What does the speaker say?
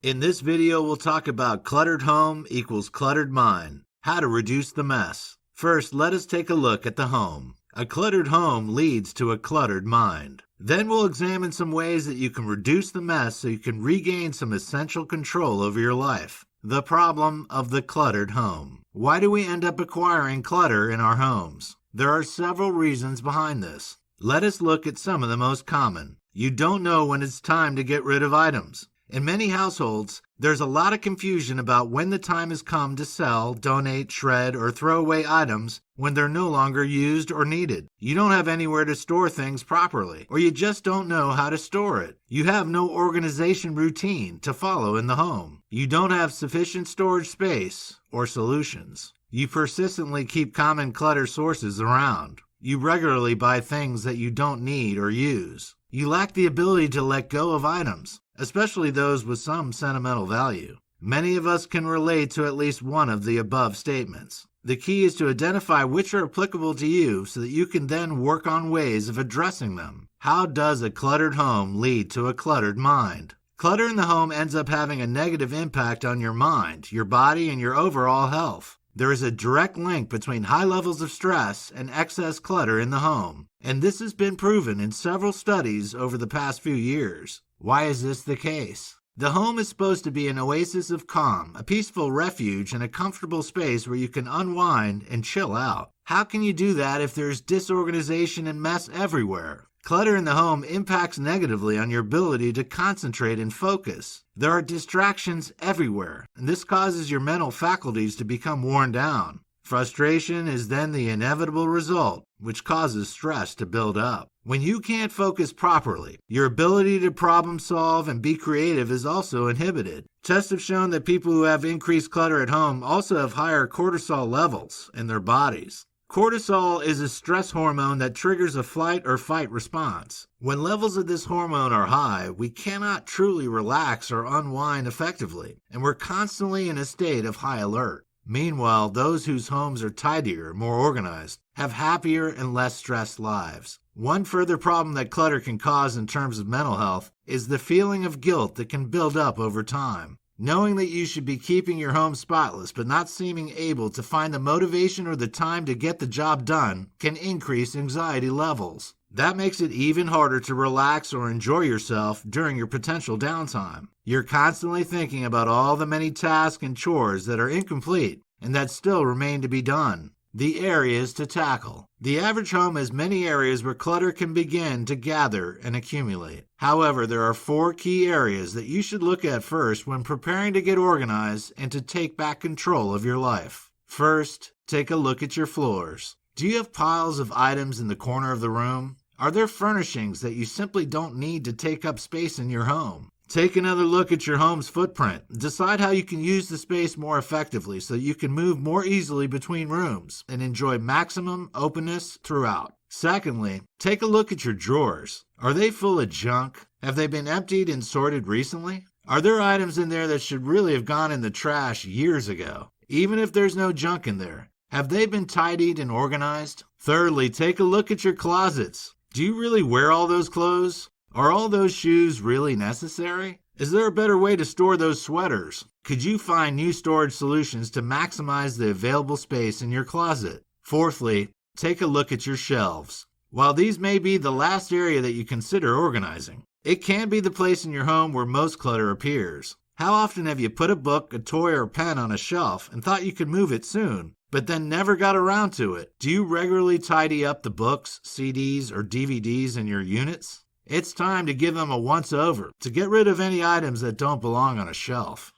In this video, we'll talk about cluttered home equals cluttered mind, how to reduce the mess. First, let us take a look at the home. A cluttered home leads to a cluttered mind. Then we'll examine some ways that you can reduce the mess so you can regain some essential control over your life. The problem of the cluttered home. Why do we end up acquiring clutter in our homes? There are several reasons behind this. Let us look at some of the most common. You don't know when it's time to get rid of items. In many households, there's a lot of confusion about when the time has come to sell, donate, shred, or throw away items when they're no longer used or needed. You don't have anywhere to store things properly, or you just don't know how to store it. You have no organization routine to follow in the home. You don't have sufficient storage space or solutions. You persistently keep common clutter sources around. You regularly buy things that you don't need or use. You lack the ability to let go of items, especially those with some sentimental value. Many of us can relate to at least one of the above statements. The key is to identify which are applicable to you so that you can then work on ways of addressing them. How does a cluttered home lead to a cluttered mind? Clutter in the home ends up having a negative impact on your mind, your body, and your overall health. There is a direct link between high levels of stress and excess clutter in the home, and this has been proven in several studies over the past few years. Why is this the case? The home is supposed to be an oasis of calm, a peaceful refuge, and a comfortable space where you can unwind and chill out. How can you do that if there's disorganization and mess everywhere? Clutter in the home impacts negatively on your ability to concentrate and focus. There are distractions everywhere, and this causes your mental faculties to become worn down. Frustration is then the inevitable result, which causes stress to build up. When you can't focus properly, your ability to problem solve and be creative is also inhibited. Tests have shown that people who have increased clutter at home also have higher cortisol levels in their bodies. Cortisol is a stress hormone that triggers a flight or fight response. When levels of this hormone are high, we cannot truly relax or unwind effectively, and we're constantly in a state of high alert. Meanwhile, those whose homes are tidier, more organized, have happier and less stressed lives. One further problem that clutter can cause in terms of mental health is the feeling of guilt that can build up over time. Knowing that you should be keeping your home spotless but not seeming able to find the motivation or the time to get the job done can increase anxiety levels. That makes it even harder to relax or enjoy yourself during your potential downtime. You're constantly thinking about all the many tasks and chores that are incomplete and that still remain to be done. The areas to tackle. The average home has many areas where clutter can begin to gather and accumulate. However, there are 4 key areas that you should look at first when preparing to get organized and to take back control of your life. First, take a look at your floors. Do you have piles of items in the corner of the room? Are there furnishings that you simply don't need to take up space in your home? Take another look at your home's footprint. Decide how you can use the space more effectively so you can move more easily between rooms and enjoy maximum openness throughout. Secondly, take a look at your drawers. Are they full of junk? Have they been emptied and sorted recently? Are there items in there that should really have gone in the trash years ago? Even if there's no junk in there, have they been tidied and organized? Thirdly, take a look at your closets. Do you really wear all those clothes? Are all those shoes really necessary? Is there a better way to store those sweaters? Could you find new storage solutions to maximize the available space in your closet? Fourthly, take a look at your shelves. While these may be the last area that you consider organizing, it can be the place in your home where most clutter appears. How often have you put a book, a toy, or a pen on a shelf and thought you could move it soon, but then never got around to it? Do you regularly tidy up the books, CDs, or DVDs in your units? It's time to give them a once-over, to get rid of any items that don't belong on a shelf.